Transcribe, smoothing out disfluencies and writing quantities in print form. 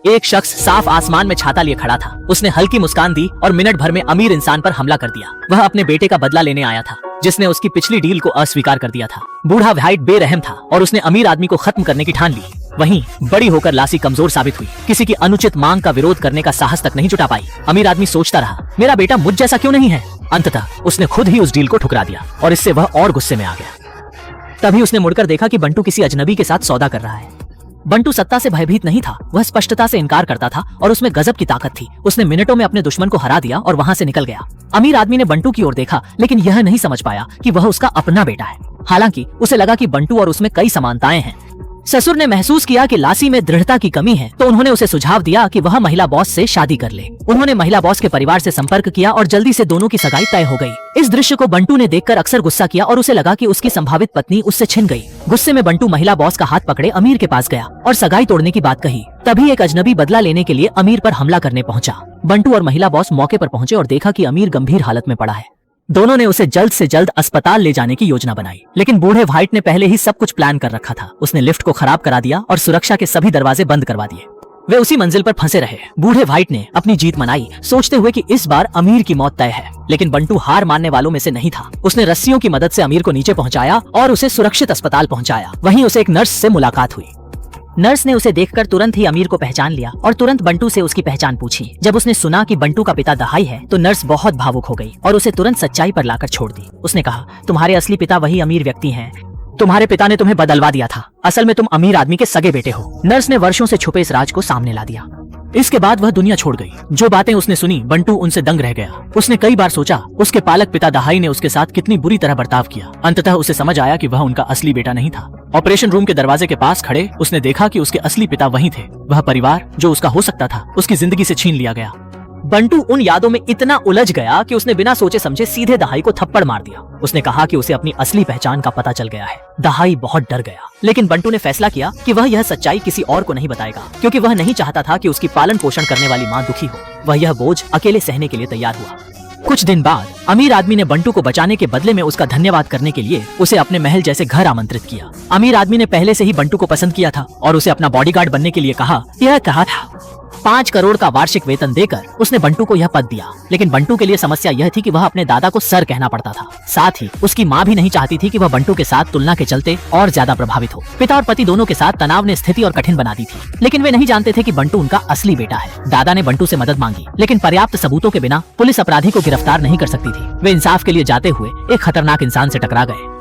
एक शख्स साफ आसमान में छाता लिए खड़ा था। उसने हल्की मुस्कान दी और मिनट भर में अमीर इंसान पर हमला कर दिया। वह अपने बेटे का बदला लेने आया था, जिसने उसकी पिछली डील को अस्वीकार कर दिया था। बूढ़ा व्हाइट बेरहम था और उसने अमीर आदमी को खत्म करने की ठान ली। वहीं बड़ी होकर लासी कमजोर साबित हुई, किसी की अनुचित मांग का विरोध करने का साहस तक नहीं जुटा पाई। अमीर आदमी सोचता रहा, मेरा बेटा मुझ जैसा क्यों नहीं है। अंततः उसने खुद ही उस डील को ठुकरा दिया और इससे वह और गुस्से में आ गया। तभी उसने मुड़कर देखा कि बंटू किसी अजनबी के साथ सौदा कर रहा है। बंटू सत्ता से भयभीत नहीं था, वह स्पष्टता से इनकार करता था और उसमें गजब की ताकत थी। उसने मिनटों में अपने दुश्मन को हरा दिया और वहां से निकल गया। अमीर आदमी ने बंटू की ओर देखा, लेकिन यह नहीं समझ पाया कि वह उसका अपना बेटा है। हालांकि उसे लगा कि बंटू और उसमें कई समानताएं हैं। ससुर ने महसूस किया कि लासी में दृढ़ता की कमी है, तो उन्होंने उसे सुझाव दिया कि वह महिला बॉस से शादी कर ले। उन्होंने महिला बॉस के परिवार से संपर्क किया और जल्दी से दोनों की सगाई तय हो गई। इस दृश्य को बंटू ने देखकर अक्सर गुस्सा किया और उसे लगा कि उसकी संभावित पत्नी उससे छिन गई। गुस्से में बंटू महिला बॉस का हाथ पकड़े अमीर के पास गया और सगाई तोड़ने की बात कही। तभी एक अजनबी बदला लेने के लिए अमीर पर हमला करने पहुंचा। बंटू और महिला बॉस मौके पर पहुंचे और देखा कि अमीर गंभीर हालत में पड़ा है। दोनों ने उसे जल्द से जल्द अस्पताल ले जाने की योजना बनाई, लेकिन बूढ़े व्हाइट ने पहले ही सब कुछ प्लान कर रखा था। उसने लिफ्ट को खराब करा दिया और सुरक्षा के सभी दरवाजे बंद करवा दिए। वे उसी मंजिल पर फंसे रहे। बूढ़े व्हाइट ने अपनी जीत मनाई, सोचते हुए कि इस बार अमीर की मौत तय है। लेकिन बंटू हार मानने वालों में से नहीं था। उसने रस्सियों की मदद से अमीर को नीचे पहुंचाया और उसे सुरक्षित अस्पताल पहुंचाया। वहीं उसे एक नर्स से मुलाकात हुई। नर्स ने उसे देखकर तुरंत ही अमीर को पहचान लिया और तुरंत बंटू से उसकी पहचान पूछी। जब उसने सुना कि बंटू का पिता दहाई है, तो नर्स बहुत भावुक हो गई और उसे तुरंत सच्चाई पर लाकर छोड़ दी। उसने कहा, तुम्हारे असली पिता वही अमीर व्यक्ति हैं। तुम्हारे पिता ने तुम्हें बदलवा दिया था। असल में तुम अमीर आदमी के सगे बेटे हो। नर्स ने वर्षों से छुपे इस राज को सामने ला दिया। इसके बाद वह दुनिया छोड़ गई। जो बातें उसने सुनी, बंटू उनसे दंग रह गया। उसने कई बार सोचा उसके पालक पिता दहाई ने उसके साथ कितनी बुरी तरह बर्ताव किया। अंततः उसे समझ आया कि वह उनका असली बेटा नहीं था। ऑपरेशन रूम के दरवाजे के पास खड़े उसने देखा कि उसके असली पिता वही थे। वह परिवार जो उसका हो सकता था, उसकी जिंदगी से छीन लिया गया। बंटू उन यादों में इतना उलझ गया कि उसने बिना सोचे समझे सीधे दहाई को थप्पड़ मार दिया। उसने कहा कि उसे अपनी असली पहचान का पता चल गया है। दहाई बहुत डर गया, लेकिन बंटू ने फैसला किया कि वह यह सच्चाई किसी और को नहीं बताएगा, क्योंकि वह नहीं चाहता था कि उसकी पालन पोषण करने वाली मां दुखी हो। वह यह बोझ अकेले सहने के लिए तैयार हुआ। कुछ दिन बाद अमीर आदमी ने बंटू को बचाने के बदले में उसका धन्यवाद करने के लिए उसे अपने महल जैसे घर आमंत्रित किया। अमीर आदमी ने पहले से ही बंटू को पसंद किया था और उसे अपना बॉडीगार्ड बनने के लिए कहा था। 5 करोड़ का वार्षिक वेतन देकर उसने बंटू को यह पद दिया। लेकिन बंटू के लिए समस्या यह थी कि वह अपने दादा को सर कहना पड़ता था। साथ ही उसकी माँ भी नहीं चाहती थी कि वह बंटू के साथ तुलना के चलते और ज्यादा प्रभावित हो। पिता और पति दोनों के साथ तनाव ने स्थिति और कठिन बना दी थी, लेकिन वे नहीं जानते थे कि बंटू उनका असली बेटा है। दादा ने बंटू से मदद मांगी, लेकिन पर्याप्त सबूतों के बिना पुलिस अपराधी को गिरफ्तार नहीं कर सकती थी। वे इंसाफ के लिए जाते हुए एक खतरनाक इंसान से टकरा गए।